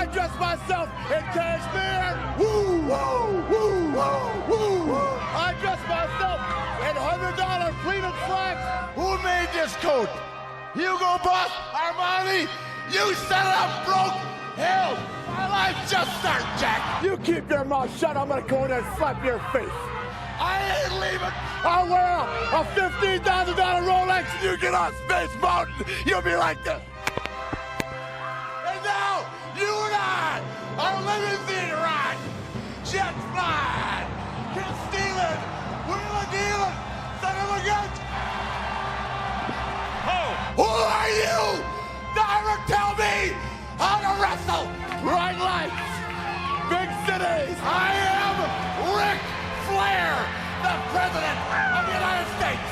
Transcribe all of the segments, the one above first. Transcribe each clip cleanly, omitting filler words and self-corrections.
I dressed myself in cashmere. Woo, woo, woo, woo, woo. I dressed myself in $100 freedom slacks. Who made this coat? Hugo Boss, Armani. You set it up, broke. Hell, my life just started, Jack. You keep your mouth shut. I'm gonna go in there and slap your face. I ain't leaving. I'll wear a $15,000 Rolex and you get on Space Mountain. You'll be like this. And now, you and I are limousine riding, jet flying, kiss stealing, wheeling dealing, son of a gun. Oh. Who are you? Never tell me how to wrestle. Bright lights, big cities. I am Ric Flair, the President of the United States,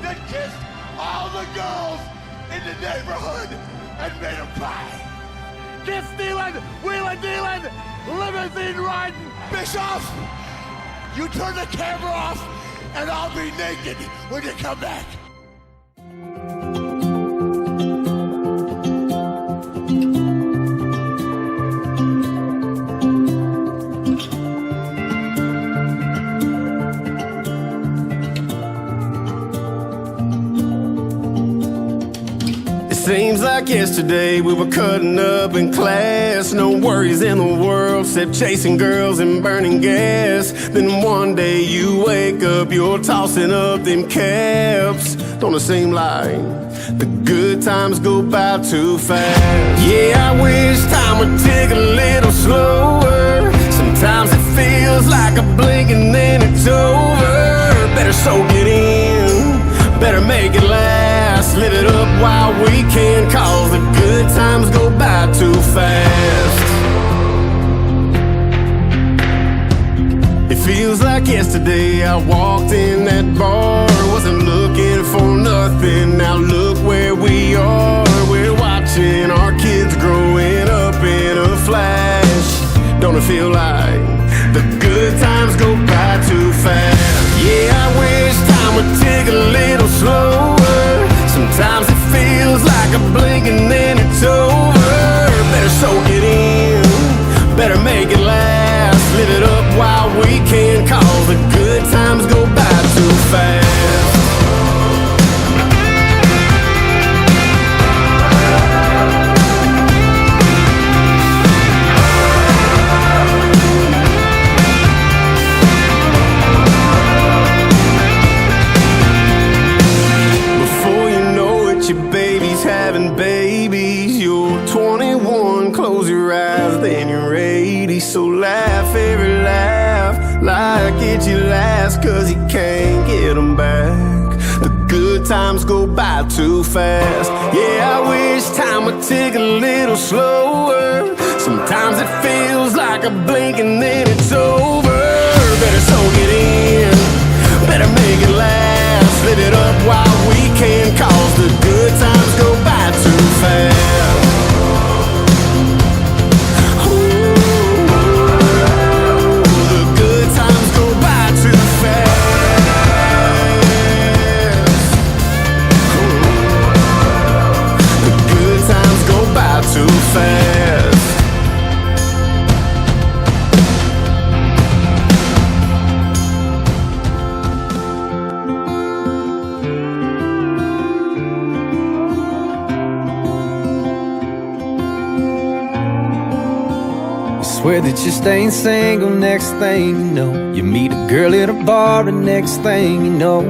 that kissed all the girls in the neighborhood and made them cry. Kiss stealing, wheeling dealing, limousine riding. Bischoff, you turn the camera off and I'll be naked when you come back. Seems like yesterday we were cutting up in class. No worries in the world except chasing girls and burning gas. Then one day you wake up, you're tossing up them caps. Don't it seem like the good times go by too fast? Yeah, I wish time would tick a little slower. Sometimes it feels like a blink and then it's over. Better soak it in, better make it last. Live it up while we can, cause the good times go by too fast. It feels like yesterday I walked in that bar. Wasn't looking for nothing, now look where we are. We're watching our kids growing up in a flash. Don't it feel like the good times go by too fast? Yeah, I wish time would tick a little slower. Sometimes it feels like a blink and then it's over. Better soak it in, better make it last. Live it up while we can, cause the good times go by too fast. Your baby's having babies. You're 21, close your eyes, then you're 80. So laugh every laugh like it's your last, cause you can't get them back. The good times go by too fast. Yeah, I wish time would tick a little slower. Sometimes it feels like a blink and then it's over. Better soak it in, better make it last. Live it up while we can, cause the good times go by too fast. Ooh, the good times go by too fast. Ooh, the good times go by too fast. Swear that you're staying single, next thing you know, you meet a girl at a bar, and next thing you know,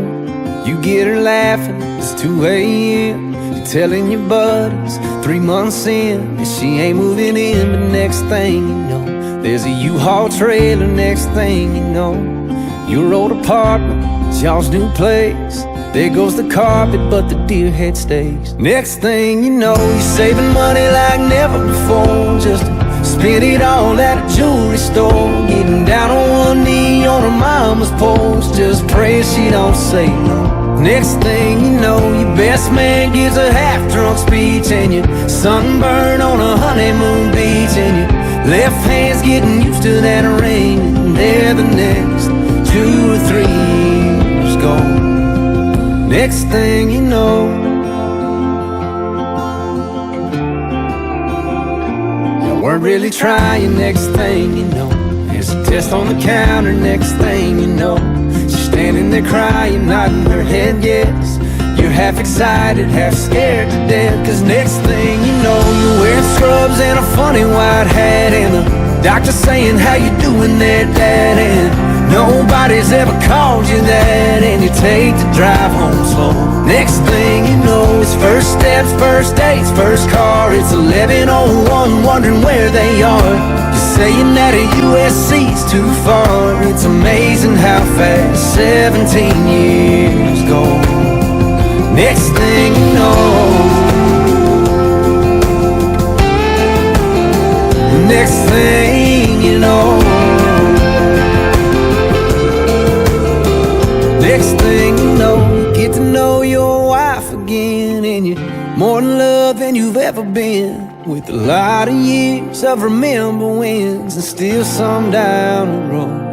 you get her laughing, it's 2 a.m. You're telling your buddies 3 months in, and she ain't moving in. But next thing you know, there's a U-Haul trailer. Next thing you know, your old apartment is y'all's new place. There goes the carpet, but the deer head stays. Next thing you know, you're saving money like never before, just to spend it all at a jewelry store. Getting down on one knee on her mama's porch, just pray she don't say no. Next thing you know, your best man gives a half-drunk speech, and you're sunburned on a honeymoon beach, and your left hand's getting used to that ring, and there the next 2 or 3 years gone. Next thing you know, not really trying. Next thing you know, there's a test on the counter. Next thing you know, she's standing there crying, nodding her head yes. You're half excited, half scared to death. Cause next thing you know, you're wearing scrubs and a funny white hat, and the doctor saying, how you doing there, Dad? And nobody's ever called you that, and you take the drive home slow. Next thing you know, it's first steps, first dates, first car. It's 11:01, wondering where they are. You're saying that a USC's too far. It's amazing how fast 17 years go. Next thing you know, next thing you know, next thing you know, you get to know your wife again, and you're more in love than you've ever been. With a lot of years of remember wins, and still some down the road.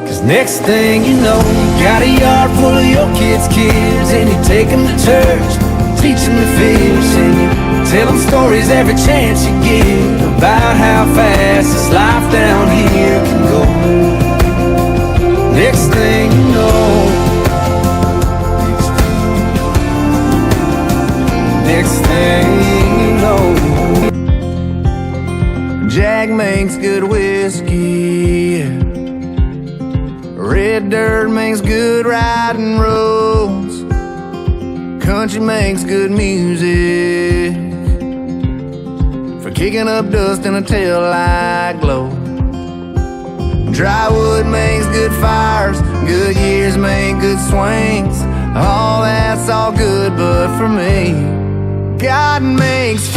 Cause next thing you know, you got a yard full of your kids' kids, and you take them to church, teach them to fish, and you tell them stories every chance you get about how fast this life down here can go. Next thing you know, next thing you know, Jack makes good whiskey, red dirt makes good riding roads, country makes good music for kicking up dust in a tail-light glow. Dry wood makes good fires, good years make good swings. All that's all good, but for me, God makes 5'9"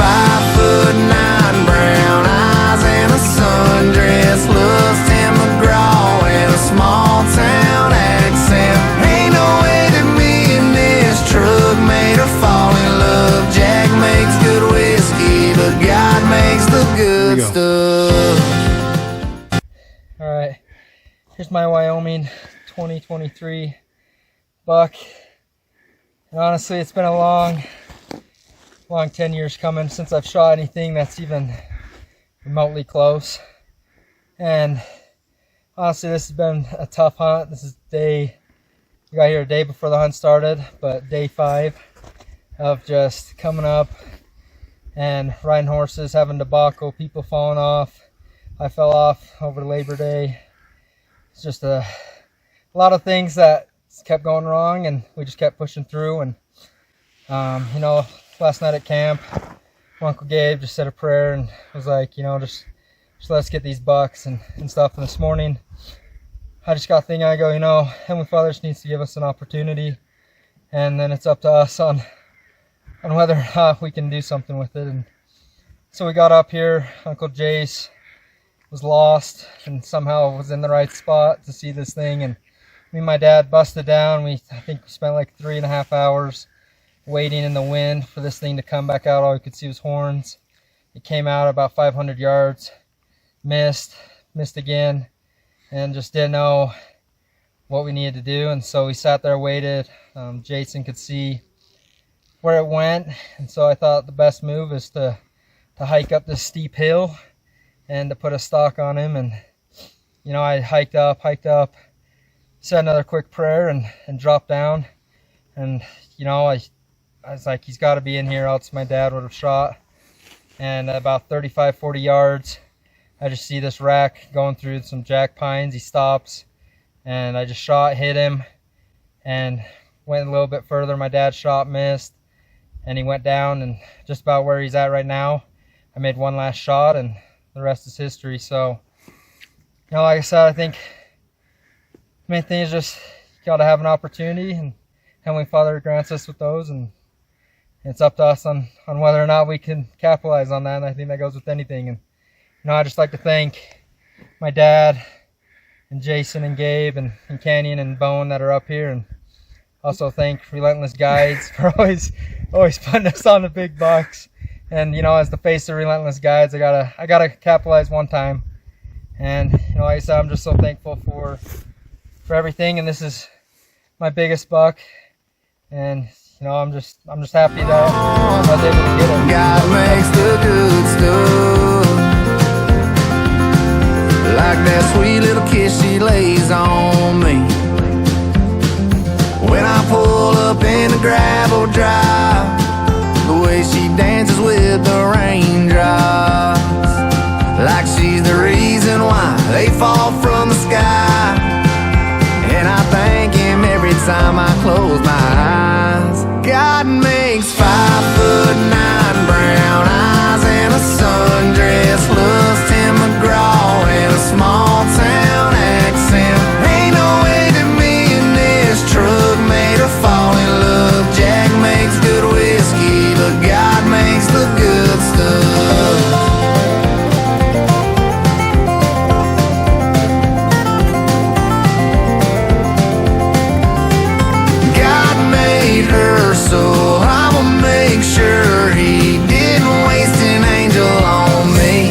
brown eyes and a sundress looks Tim McGraw and a small town accent. Ain't no way that me and this truck made her fall in love. Jack makes good whiskey, but God makes the good stuff. Alright, here's my Wyoming 2023 buck. And honestly, it's been a long 10 years coming since I've shot anything that's even remotely close. And honestly, this has been a tough hunt. This is we got here a day before the hunt started, but day 5 of just coming up and riding horses, having debacle, people falling off. I fell off over Labor Day. It's just a lot of things that kept going wrong, and we just kept pushing through. And you know, last night at camp, Uncle Gabe just said a prayer and was like, you know, just let's get these bucks and stuff. And this morning, I just got thinking, I go, you know, Heavenly Father just needs to give us an opportunity, and then it's up to us on whether or not we can do something with it. And so we got up here. Uncle Jace was lost and somehow was in the right spot to see this thing. And me and my dad busted down. I think we spent like 3.5 hours waiting in the wind for this thing to come back out. All we could see was horns. It came out about 500 yards, missed again, and just didn't know what we needed to do. And so we sat there, waited. Jason could see where it went, and so I thought the best move is to hike up this steep hill and to put a stock on him. And you know, I hiked up, said another quick prayer, and dropped down. And you know, I was like, he's got to be in here, else my dad would have shot. And about 35-40 yards, I just see this rack going through some jack pines. He stops, and I just shot, hit him, and went a little bit further. My dad's shot missed, and he went down, and just about where he's at right now, I made one last shot, and the rest is history. So, you know, like I said, I think the main thing is just you got to have an opportunity, and Heavenly Father grants us with those, and it's up to us on whether or not we can capitalize on that. And I think that goes with anything. And you know, I just like to thank my dad and Jason and Gabe and Canyon and Bone that are up here, and also thank Relentless Guides for always putting us on the big bucks. And you know, as the face of Relentless Guides, I gotta capitalize one time. And you know, like I said, I'm just so thankful for everything. And this is my biggest buck, and you know, I'm just happy that I was able to get it. God makes the good stuff. sweet little kiss she lays on me. When I pull up in the gravel drive, the way she dances with the raindrops, like she's the reason why they fall from the sky. And I thank him every time I close my eyes. God makes 5'9" brown eyes and a sundress, loves Tim McGraw and a small town accent. Ain't no way that me and this truck made her fall in love. Jack makes good whiskey, but God makes the good stuff. Her, so I'ma make sure he didn't waste an angel on me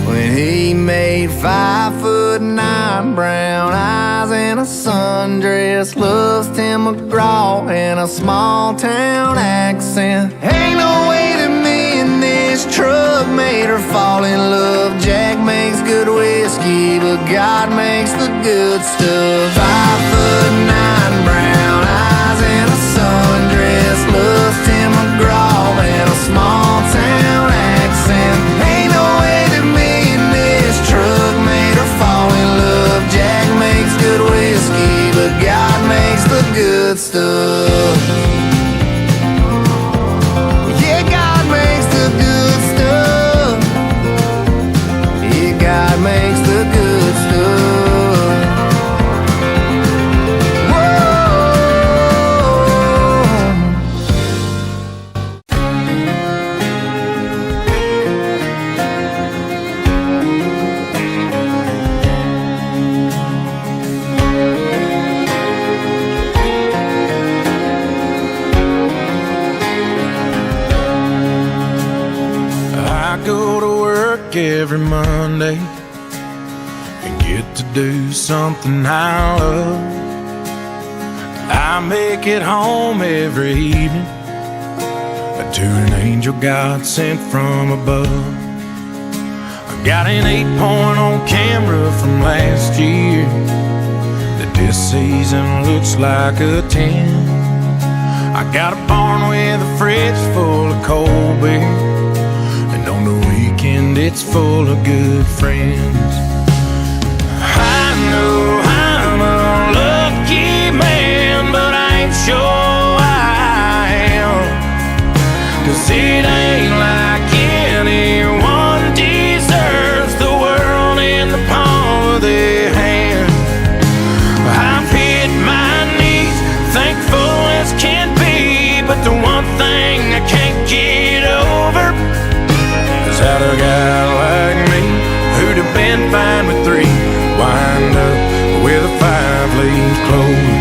when he made 5'9" brown eyes and a sundress, loves Tim McGraw and a small town accent. Ain't no way that me and this truck made her fall in love. Jack makes good whiskey, but God makes the good stuff. 5'9" brown eyes and a sundress, loves Tim McGraw and a small town accent. Ain't no way that me and this truck made her fall in love. Jack makes good whiskey, but God makes the good stuff. Yeah, God makes the good stuff. Yeah, God makes the good stuff. Every Monday and get to do something I love. I make it home every evening to an angel God sent from above. I got an 8-point on camera from last year that this season looks like a 10. I got a barn with a fridge full of cold beer, and on the weekend it's full of good friends. I know I'm a lucky man, but I ain't sure I am, 'cause it ain't like anyone deserves the world in the palm of their hand. I've hit my knees, thankful as can be, but the one thing I can't get over is how a guy like me, who'd have been fine with 3, wind up with a 5-leaf clover.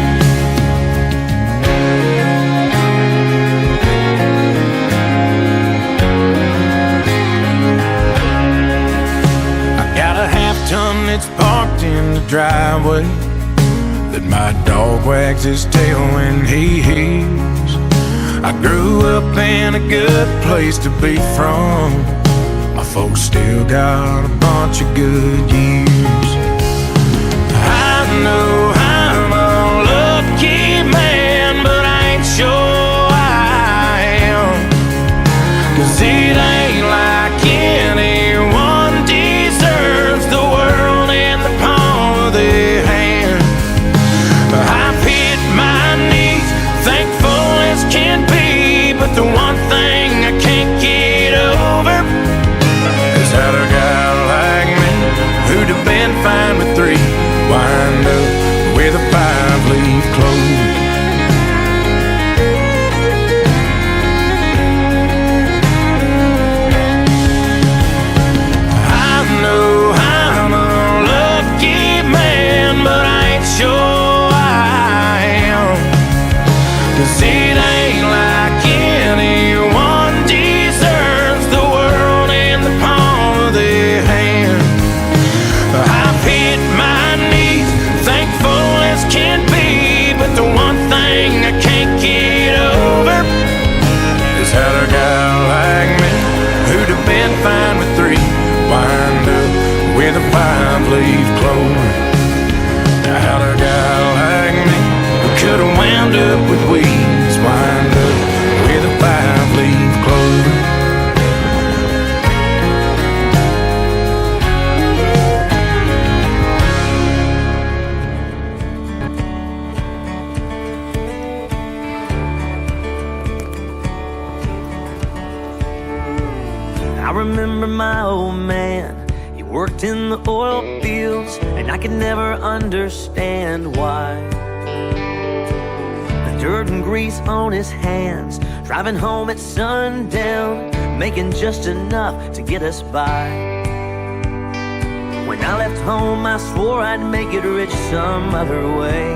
I got a half-ton that's parked in the driveway that my dog wags his tail when he hears. I grew up in a good place to be from. My folks still got a bunch of good years. I know I'm a lucky man, but I ain't sure I am, 'cause it ain't like anyone deserves the world in the palm of their hand. I've hit my knees, thankful as can be, but the one thing I can't get over is how a guy like me, who'd have been fine with 3, wind up I remember my old man, he worked in the oil fields, and I could never understand why. The dirt and grease on his hands, driving home at sundown, making just enough to get us by. When I left home, I swore I'd make it rich some other way.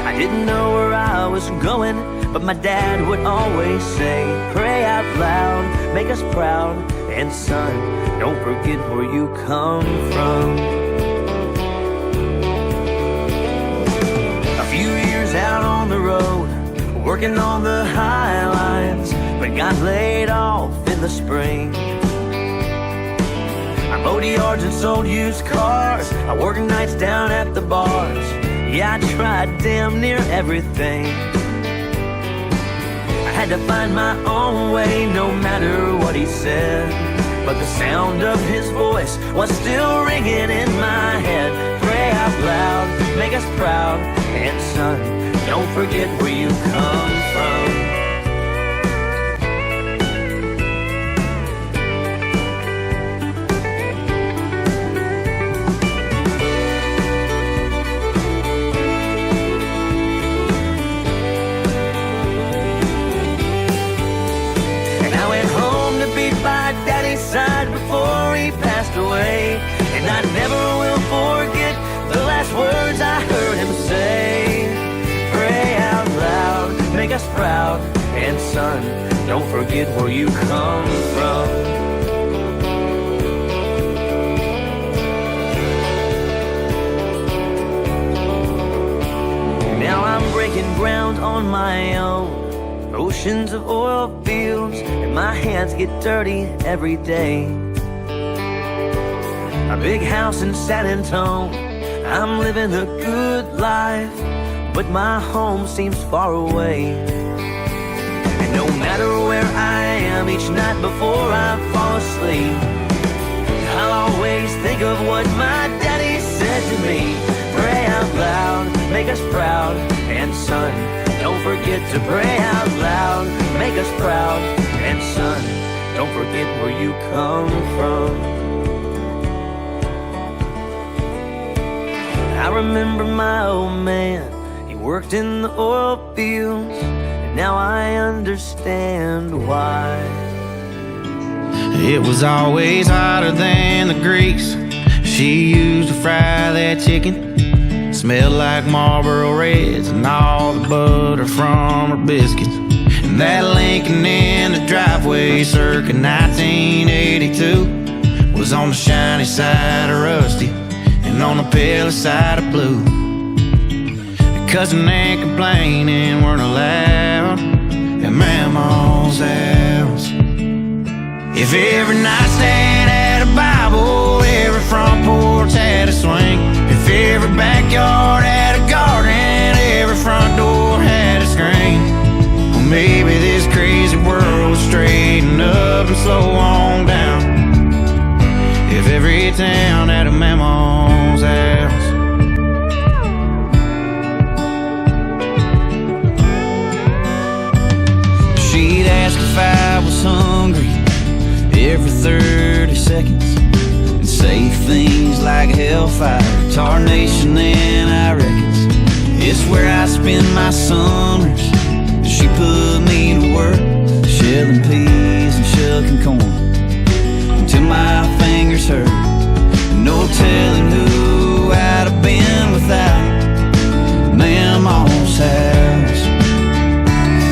I didn't know where I was going, but my dad would always say, pray out loud, make us proud, and son, don't forget where you come from. A few years out on the road, working on the high lines, but got laid off in the spring. I mowed yards and sold used cars, I worked nights down at the bars. Yeah, I tried damn near everything. I had to find my own way, no matter what he said. But the sound of his voice was still ringing in my head. Pray out loud, make us proud, and son, don't forget where you come from. Side before he passed away, and I never will forget the last words I heard him say. Pray out loud, make us proud, and son, don't forget where you come from. Now I'm breaking ground on my own, oceans of oil fields, and my hands get dirty every day. A big house in San Antonio, I'm living a good life, but my home seems far away. And no matter where I am each night before I fall asleep, I'll always think of what my daddy said to me. Pray out loud, make us proud, and son, don't forget to pray out loud, make us proud, and son, don't forget where you come from. I remember my old man, he worked in the oil fields, and now I understand why. It was always hotter than the grease she used to fry that chicken. Smelled like Marlboro Reds and all the butter from her biscuits. And that Lincoln in the driveway circa 1982 was on the shiny side of rusty and on the pale side of blue. Cussing and complaining weren't allowed at Mama's house. If every nightstand had a Bible, every front porch had a swing, if every backyard had a garden, every front door had a screen, well, maybe this crazy world would straighten up and slow on down. If every town had a Mama's house. She'd ask if I was hungry every 30 seconds and say things like hellfire, tarnation, and I reckons it's where I spend my summers. She put me to work, shelling peas and shucking corn until my fingers hurt. No telling who I'd have been without Mama's house.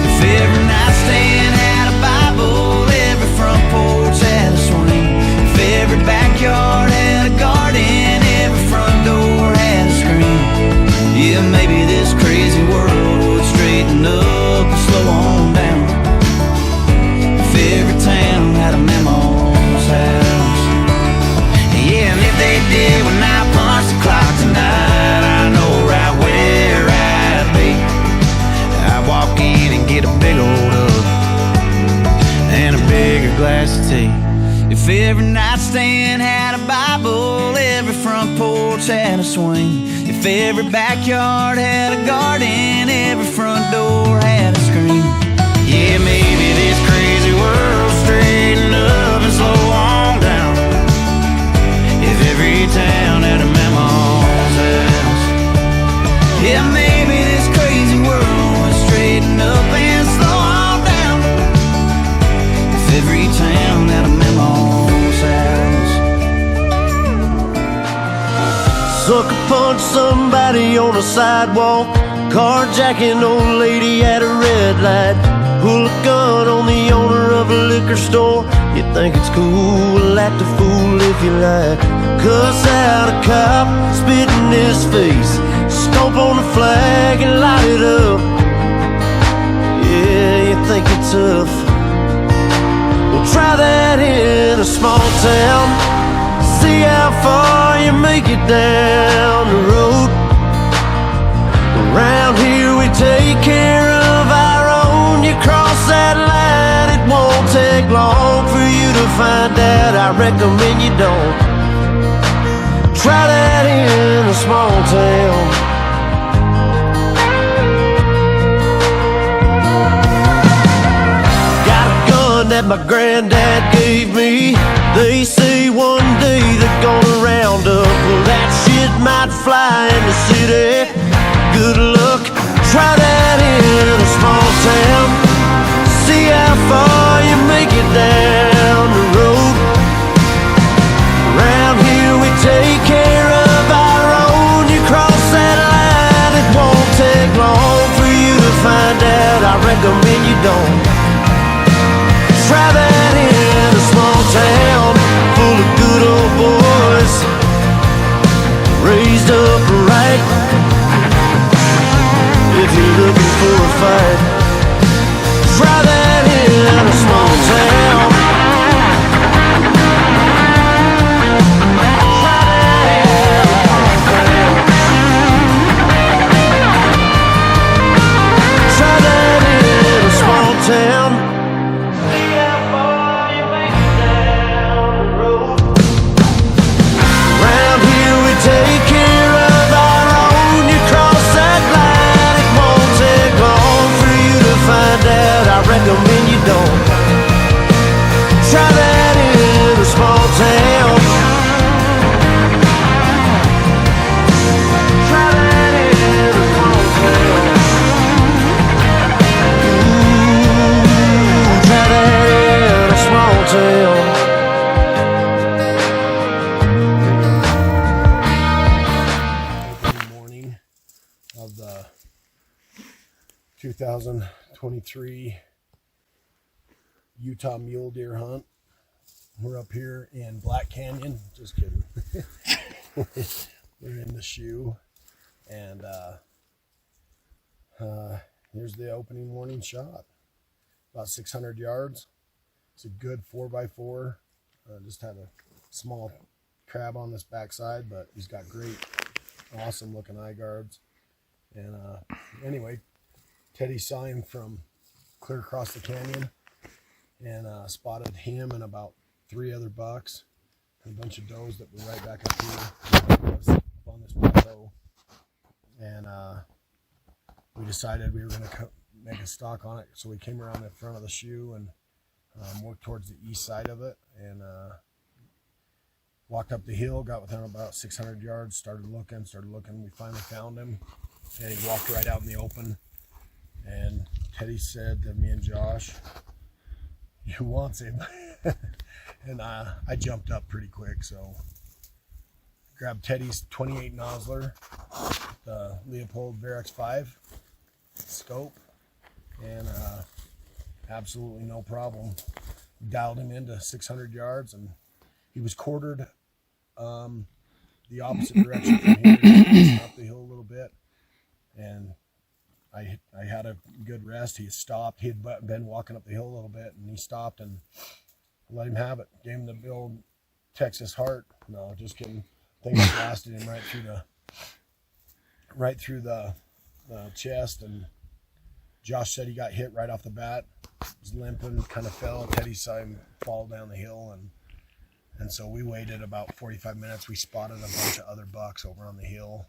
If every nightstand had a Bible, every front porch had a swing, if every backyard had a garden, every front door had a screen, yeah, maybe this crazy world would straighten up and slow on down. If every town had a Mama's house. Yeah, and if they did when I punch the clock tonight, I know right where I'd be. I'd walk in and get a big old hug and a bigger glass of tea. If every nightstand had a Bible, every front porch had a swing, if every backyard had a garden, every front door had a screen, yeah, maybe this crazy world straighten up and slow on sucker punch somebody on a sidewalk, carjacking old lady at a red light, pull a gun on the owner of a liquor store. You think it's cool, act a fool if you like, cuss out a cop, spit in his face, stomp on the flag and light it up. Yeah, you think you're tough. Well, try that in a small town, see how far you make it down the road. Around here we take care of our own. You cross that line, it won't take long for you to find out. I recommend you don't. Try that in a small town. Got a gun that my granddad gave me. They say one day they're gonna round up. Well, that shit might fly in the city. Good luck, try that in a small town, see how far you make it down the road. Around here we take care of our own. You cross that line, it won't take long for you to find out. I recommend you don't. Try that in a small town, full of good old boys, raised up right. If you're looking for a fight, try that in a small town. Try that in a small town. Try that in a small town. See how far you make it down the road. Around here we take care of our own. You cross that line, it won't take long for you to find out. I recommend you don't. Try that in a small town. Try that in a small town. Ooh, try that in a small town. Opening morning of the 2023 Utah mule deer hunt. We're up here in Black Canyon. Just kidding. We're in the shoe, and here's the opening morning shot. About 600 yards. It's a good 4x4. Just had a small crab on this backside, but he's got great, awesome looking eye guards. And anyway, Teddy saw him from clear across the canyon, and spotted him and about 3 other bucks and a bunch of does that were right back up here on this plateau. And we decided we were going to make a stalk on it, so we came around the front of the shoe and worked towards the east side of it, and walked up the hill, got within about 600 yards, started looking. We finally found him, and he walked right out in the open. And Teddy said to me and Josh, "You wants him?" And I jumped up pretty quick, so grabbed Teddy's 28 Nosler, the Leopold Varex 5 scope, and absolutely no problem. Dialed him into 600 yards, and he was quartered the opposite direction from here, up the hill a little bit, and I had a good rest. He stopped. He had been walking up the hill a little bit, and he stopped, and I let him have it. Gave him the old Texas heart. No, just kidding. I think I blasted him right through the chest, and Josh said he got hit right off the bat. He was limping, kind of fell. Teddy saw him fall down the hill, and so we waited about 45 minutes. We spotted a bunch of other bucks over on the hill.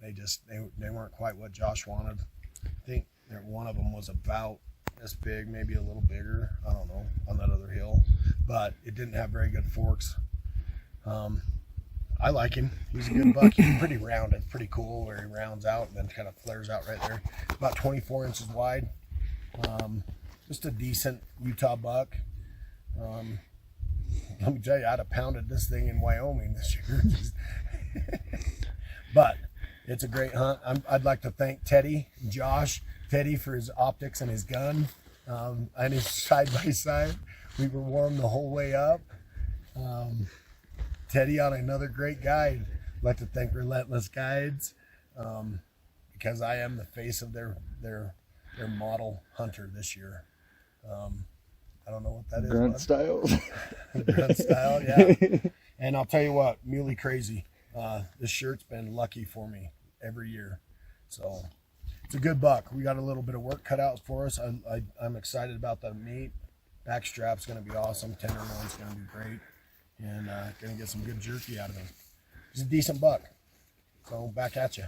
They weren't quite what Josh wanted. I think one of them was about this big, maybe a little bigger, I don't know, on that other hill, but it didn't have very good forks. I like him. He's a good buck. He's pretty rounded, pretty cool where he rounds out and then kind of flares out right there. About 24 inches wide. Just a decent Utah buck. Let me tell you, I'd have pounded this thing in Wyoming this year. But it's a great hunt. I'd like to thank Teddy, Josh, Teddy for his optics and his gun, and his side by side. We were warm the whole way up. Teddy on another great guide. I'd like to thank Relentless Guides, because I am the face of their model hunter this year. I don't know what that is. Grunt style. Grunt style, yeah. And I'll tell you what, Muley Crazy. This shirt's been lucky for me every year. So it's a good buck. We got a little bit of work cut out for us. I'm excited about the meat. Back strap's going to be awesome. Tenderloin's going to be great. And going to get some good jerky out of him. He's a decent buck. So back at you.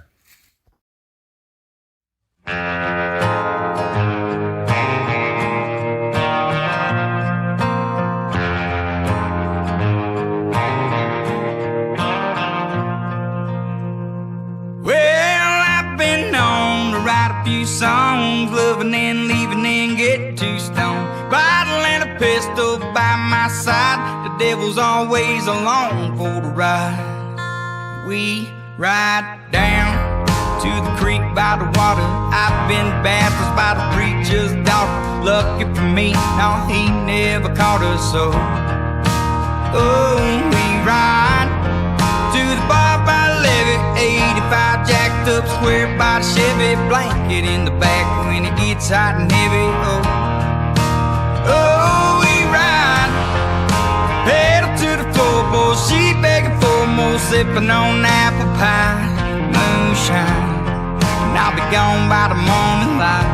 Few songs, loving and leaving and get too stoned. Bottle and a pistol by my side. The devil's always along for the ride. We ride down to the creek by the water. I've been baptized by the preacher's daughter. Lucky for me, no, he never caught us. So, oh, we ride to the bar by the levee. 85 jacked up square by the Chevy. Blanket in the back when it gets hot and heavy. Oh, oh, we ride. Pedal to the floorboard. She begging for more. Sipping on apple pie. Moonshine. And I'll be gone by the morning light.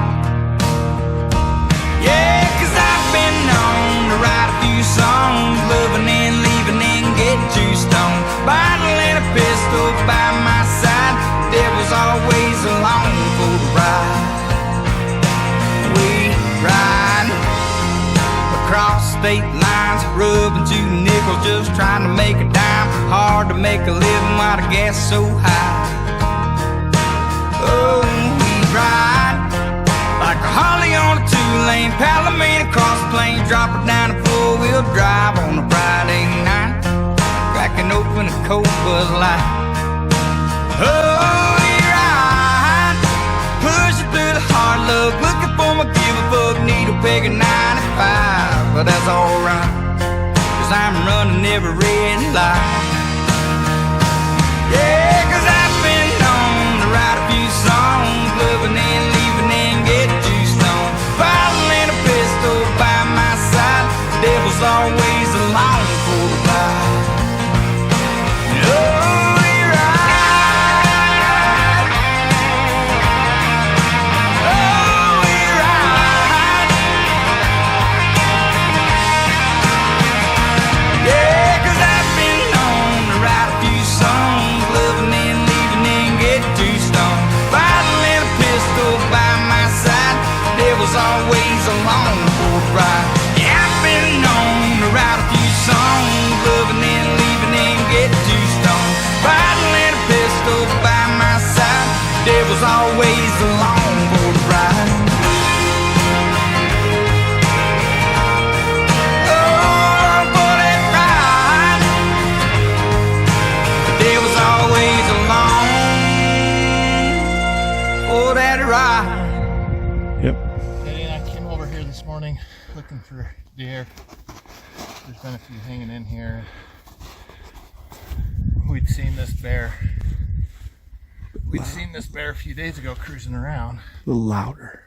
Yeah, 'cause I've been known to write a few songs. Loving and leaving and get too stoned. Bottle and a pistol by my side. Devil's always along for the ride. We ride across state lines, rubbing 2 nickels, just trying to make a dime. Hard to make a living while the gas is so high. Oh, we ride like a Harley on a 2-lane, Palomino across the plain, drop it down a 4-wheel drive on a Friday night, cracking open a cold Bud Light. Oh, we ride, pushing through the hard luck, looking for my give-a-fuck needle peg at 95, but that's alright, 'cause I'm running every red light. Yeah, 'cause I've been known to write a few songs, loving and leaving and get too stoned. Bottle and a pistol by my side, the devil's always along for the ride. Oh, we ride. Oh, we ride. Yeah, 'cause I've been known to write a few songs, loving and leaving and get too stoned. Bottle and a pistol by my side, devil's always along for the ride. Yeah, I've been known to write a few songs, loving and leaving and get too stoned. Bottle and a pistol by my side, devil's always along for the ride. Oh, for that ride, the devil's always along for that ride. Teddy and I came over here this morning looking for deer. There's been a few hanging in here. We'd seen this bear. We'd seen this bear a few days ago cruising around. A little louder.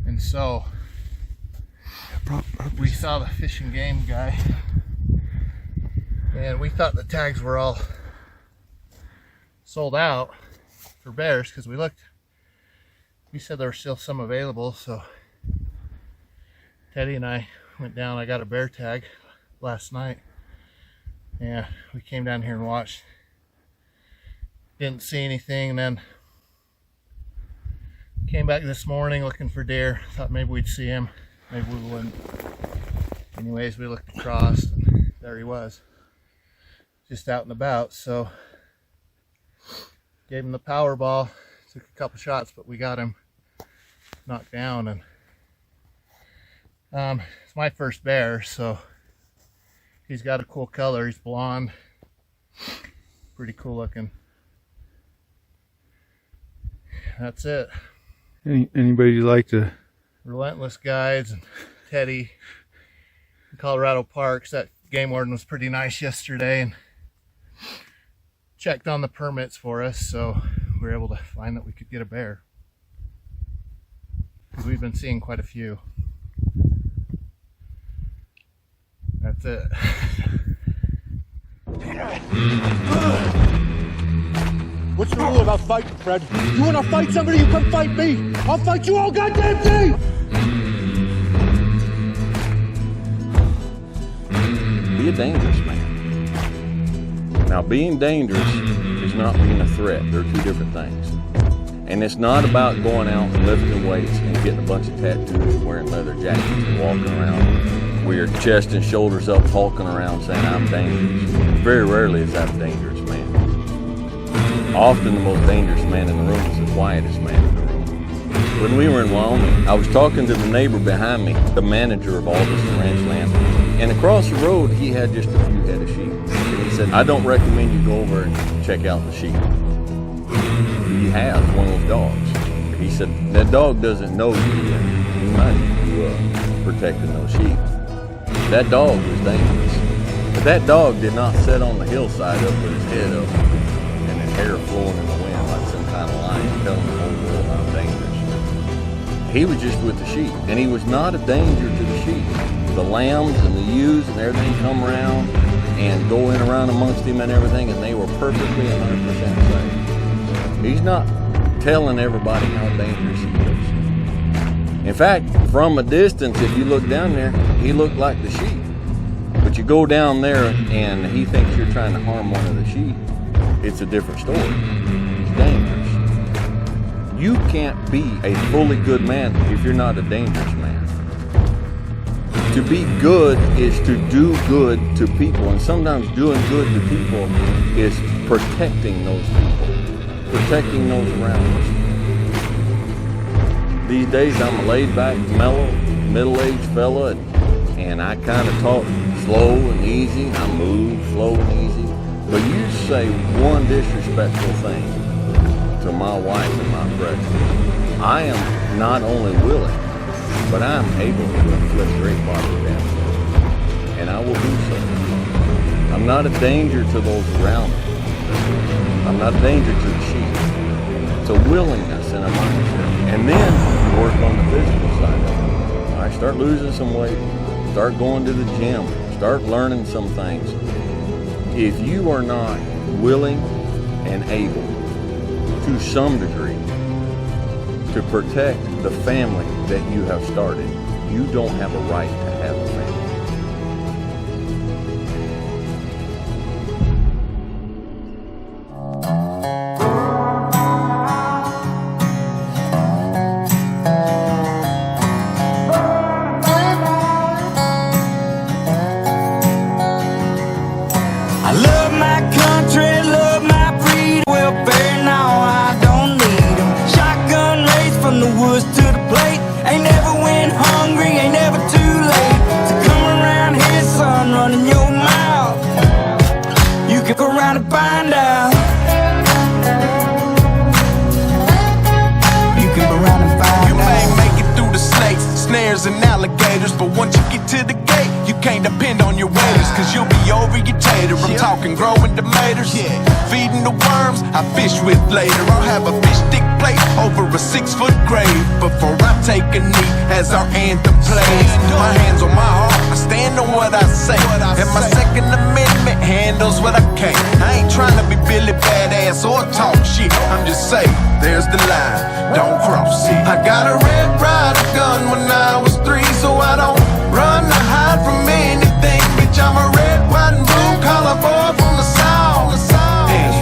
And so we saw the Fish and Game guy. And we thought the tags were all sold out for bears because we looked. He said there were still some available, so Teddy and I went down. I got a bear tag last night. Yeah, we came down here and watched. Didn't see anything, and then came back this morning looking for deer. Thought maybe we'd see him, maybe we wouldn't. Anyways, we looked across, and there he was, just out and about. So gave him the Powerball. Took a couple shots, but we got him knocked down. And it's my first bear, so he's got a cool color. He's blonde, pretty cool looking. That's it. Anybody you'd like to? Relentless Guides and Teddy in Colorado Parks. That game warden was pretty nice yesterday and checked on the permits for us, so we were able to find that we could get a bear, because we've been seeing quite a few. That's it. What's the rule about fighting, Fred? You wanna fight somebody, you come fight me. I'll fight you all goddamn day! Be a dangerous man. Now, being dangerous is not being a threat. They're two different things. And it's not about going out and lifting weights and getting a bunch of tattoos and wearing leather jackets and walking around with your chest and shoulders up, hulking around saying, I'm dangerous. Very rarely is that a dangerous man. Often the most dangerous man in the room is the quietest man in the room. When we were in Wyoming, I was talking to the neighbor behind me, the manager of all this ranch land. And across the road, he had just a few head of sheep. And he said, I don't recommend you go over and check out the sheep. He has one of those dogs. He said, that dog doesn't know you yet. He might be protecting those sheep. That dog was dangerous. But that dog did not sit on the hillside up with his head up and his hair flowing in the wind like some kind of lion telling the whole world I'm dangerous. He was just with the sheep, and he was not a danger to the sheep. The lambs and the ewes and everything come around and go in around amongst him and everything, and they were perfectly 100% safe. He's not telling everybody how dangerous he is. In fact, from a distance, if you look down there, he looked like the sheep. But you go down there and he thinks you're trying to harm one of the sheep, it's a different story. He's dangerous. You can't be a fully good man if you're not a dangerous man. To be good is to do good to people, and sometimes doing good to people is protecting those people, protecting those around us. These days I'm a laid-back, mellow, middle-aged fella, and I kind of talk slow and easy. I move slow and easy. But you say one disrespectful thing to my wife and my president, I am not only willing, but I am able to inflict great bodily damage, and I will do so. I'm not a danger to those around me. I'm not a danger to the sheep. It's a willingness and a mindset. And then work on the physical side of it. All right, start losing some weight, start going to the gym, start learning some things. If you are not willing and able, to some degree, to protect the family that you have started, you don't have a right to have a family. I love my country, love my breed. Welfare, now I don't need 'em. Shotgun race from the woods to the plate. Ain't never went hungry, ain't never too late. So come around here, son, running your mouth. You can go around and find out. You can go around and find out. You may make it through the snakes, snares, and alligators, but once you get to the gate, you can't depend on your waiters, cause you'll be over your tater. I'm talking growing tomatoes, feeding the worms I fish with later. I'll have a fish stick plate over a 6-foot grave before I take a knee as our anthem plays. My hands on my heart, I stand on what I say, and my Second Amendment handles what I can't. I ain't trying to be Billy Badass or talk shit, I'm just saying, there's the line, don't cross it. I got a Red Ryder gun when I was 3, so I don't run or hide from anything, bitch. I'm a red, white, and blue collar boy from the South. And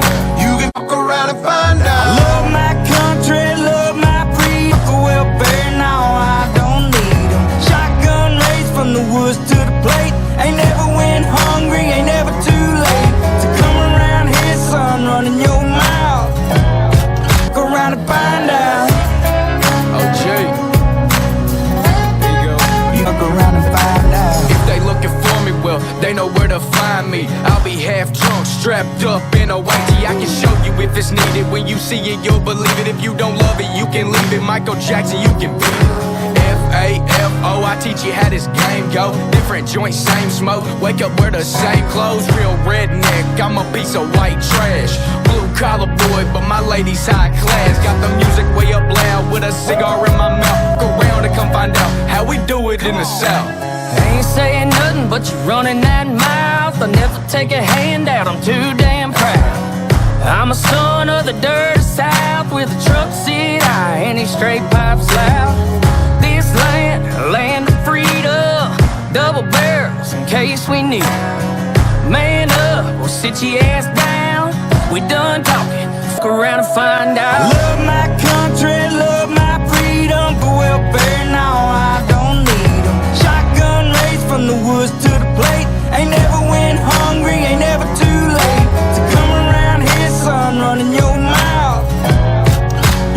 you can walk around and find out. I love my country, love my breed. For welfare, now I don't need 'em. Shotgun race from the woods to the plate. Ain't never went hungry, ain't never too late. So come around here, son, running your mouth. Go around and find out. Oh, Jay. find me. I'll be half drunk, strapped up in a whitey. I can show you if it's needed. When you see it, you'll believe it. If you don't love it, you can leave it. Michael Jackson, you can beat it. F-A-F-O, I teach you how this game go. Different joints, same smoke. Wake up, wear the same clothes. Real redneck, I'm a piece of white trash. Blue collar boy, but my lady's high class. Got the music way up loud with a cigar in my mouth. Go round and come find out how we do it in the South. I ain't saying nothing, but you're running that mouth. I never take a handout, I'm too damn proud. I'm a son of the dirty South with a truck seat high and these straight pipes loud. This land, a land of freedom, double barrels in case we need. Man up, we'll sit your ass down. We done talking, fuck around and find out. Love my country, love my freedom. For welfare, now I don't need them. Shotgun race from the woods to the plate. Ain't never went hungry, ain't never too late. So come around here, son, running your mouth.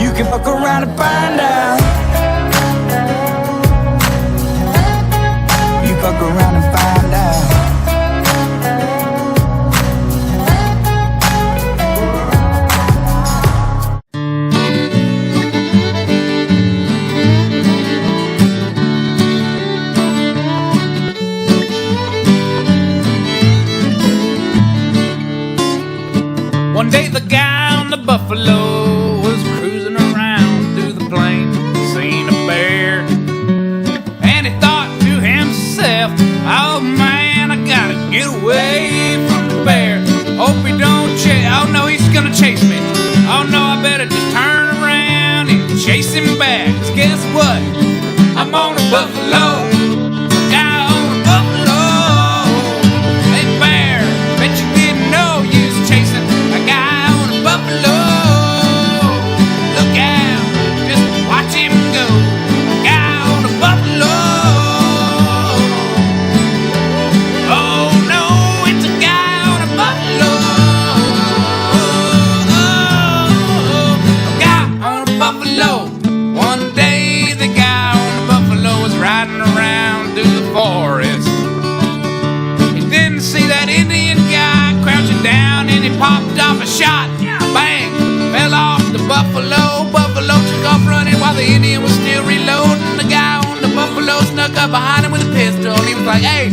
You can fuck around and find out. You fuck around and find out. One day the guy on the buffalo was cruising around through the plain, seen a bear, and he thought to himself, oh man, I gotta get away from the bear. Hope he don't chase, oh no, he's gonna chase me. Oh no, I better just turn around and chase him back. 'Cause guess what? I'm on a buffalo. Guy on a buffalo. Hey bear, bet you didn't know you was chasing a guy on a buffalo. Look out, just watch him go. Guy on a buffalo. Oh no, it's a guy on a buffalo. A guy on a buffalo. One day the guy on the buffalo was riding around through the forest. He didn't see that Indian guy crouching down and he popped off a shot. Bang! Fell off the buffalo. Buffalo took off running while the Indian was still reloading. The guy on the buffalo snuck up behind him with a pistol. He was like, hey,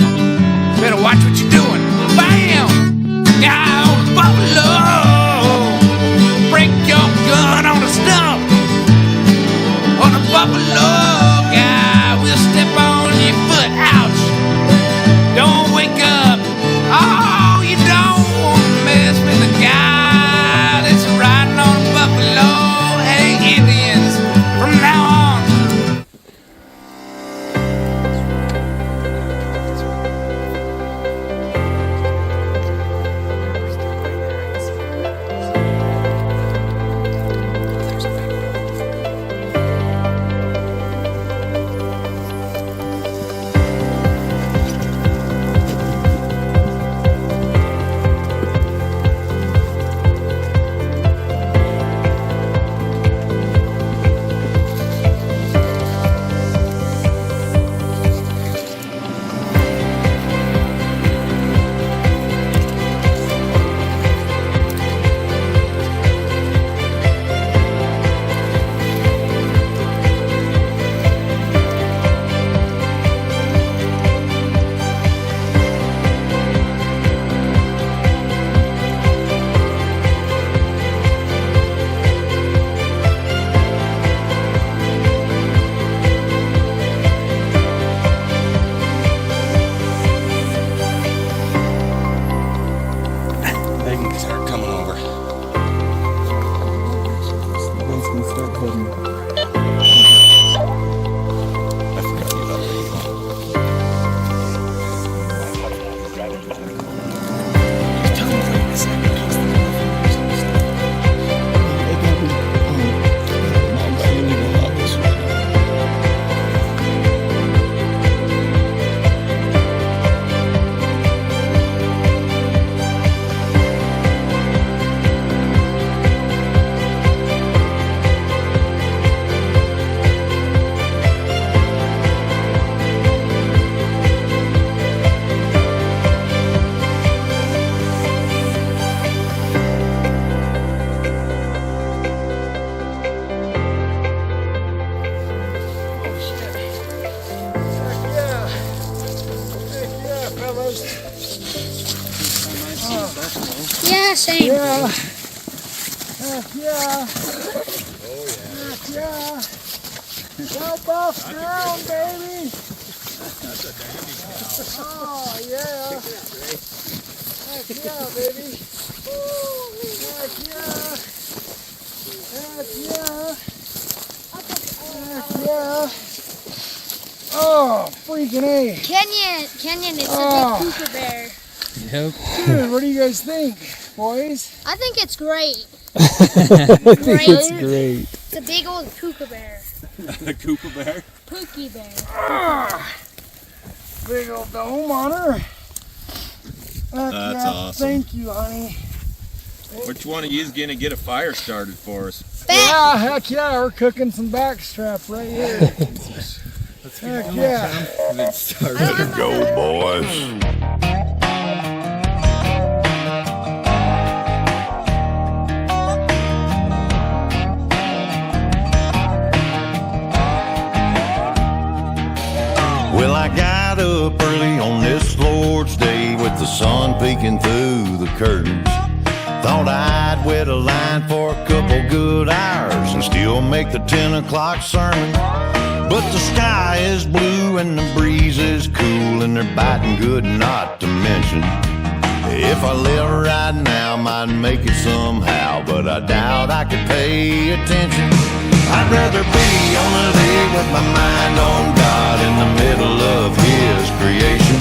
better watch what you're doing. Bam! Guy on the buffalo. Break your gun on the stump. On a buffalo guy, we'll step on your foot. Ouch! Don't wake up. Oh, you don't want to mess with a guy that's riding on a buffalo. Hey, Indians, from now on. Yeah, same. Yeah. Heck yeah. Oh yeah. Heck yeah. Jump off the ground, baby. That's a dandy cow. Oh yeah. Heck yeah, baby. Heck yeah. Heck yeah. Heck yeah. Oh, freaking A. Kenyon is a big cougar bear. Yep. Dude, what do you guys think, boys? I think it's great. I think it's great. It's a big old cougar bear. A Cooper bear? Pookie bear. Big old dome on her. That's awesome. Thank you, honey. Which one of you is going to get a fire started for us? Yeah, heck yeah, we're cooking some backstrap right here. Heck yeah. Let's go, boys. Well, I got up early on this Lord's Day with the sun peeking through the curtains. Thought I'd wet a line for a couple good hours and still make the 10 o'clock sermon. But the sky is blue and the breeze is cool and they're biting good not to mention. If I live right now, might make it somehow, but I doubt I could pay attention. I'd rather be on a lake with my mind on God in the middle of His creation,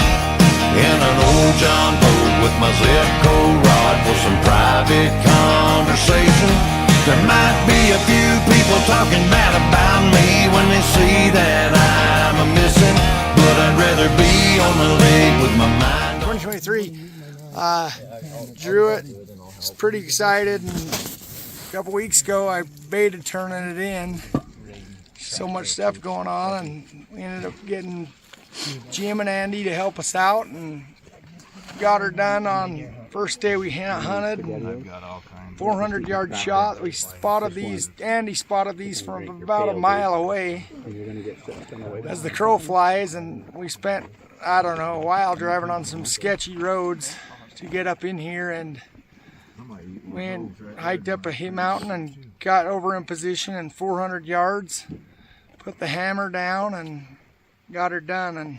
in an old John boat with my Zipco rod for some private conversation. There might be a few people talking bad about me when they see that I'm a missing, but I'd rather be on the lake with my mind. 2023. Drew it. Was pretty excited. And a couple weeks ago, I baited turning it in. So much stuff going on, and we ended up getting Jim and Andy to help us out, and got her done on first day we hunted. 400-yard shot. We spotted these. Andy spotted these from about a mile away as the crow flies, and we spent, I don't know, a while driving on some sketchy roads to get up in here, and we hiked up a mountain and got over in position in 400 yards, put the hammer down and got her done. And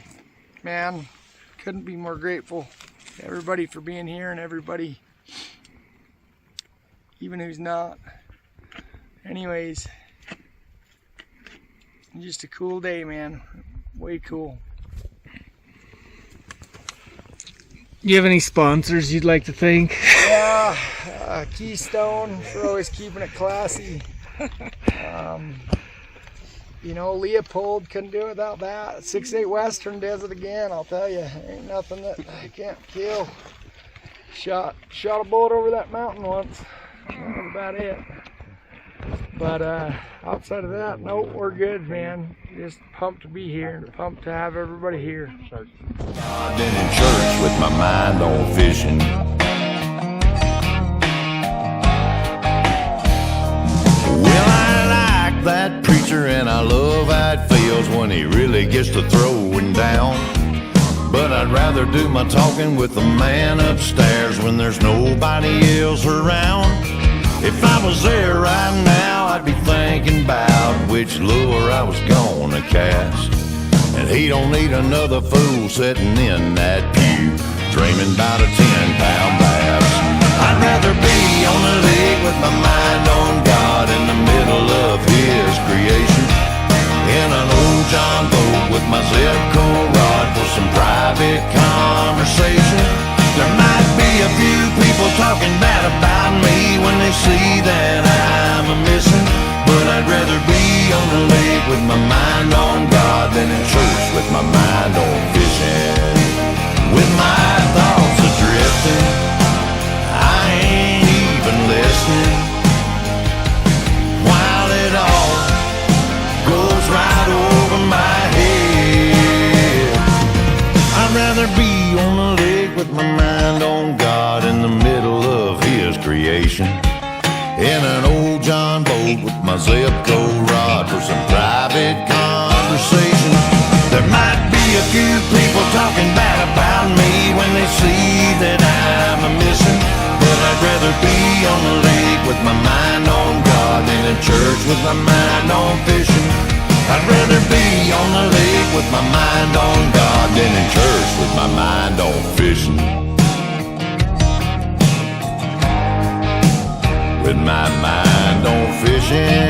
man, couldn't be more grateful to everybody for being here, and everybody even who's not. Anyways, just a cool day, man. Way cool. You have any sponsors you'd like to thank? Yeah, Keystone for always keeping it classy. You know, Leopold couldn't do it without that. 6'8 Western does it again, I'll tell you. Ain't nothing that I can't kill. Shot a bullet over that mountain once. That was about it. But outside of that, nope, we're good, man. Just pumped to be here and pumped to have everybody here. I've been in church with my mind on fishing. Well, I like that preacher and I love how it feels when he really gets to throwing down. But I'd rather do my talking with the man upstairs when there's nobody else around. If I was there right now, I'd be thinking about which lure I was gonna cast. And he don't need another fool sitting in that pew, dreaming about a 10-pound bass. I'd rather be on the lake with my mind on God in the middle of His creation, in an old John boat with my Zipco rod for some private conversation. There might be a few people talking bad about me when they see that I'm a missing, but I'd rather be on the lake with my mind on God than in church with my mind on fishing. With my thoughts a-drifting, I ain't even listening, while it all goes right over my head. I'd rather be on the lake with my mind on God in the middle of His creation, in an old John boat with my Zipco rod for some private conversation. There might be a few people talking bad about me when they see that I'm a missing, on the lake with my mind on God than in church with my mind on fishing. I'd rather be on the lake with my mind on God than in church with my mind on fishing. With my mind on fishing.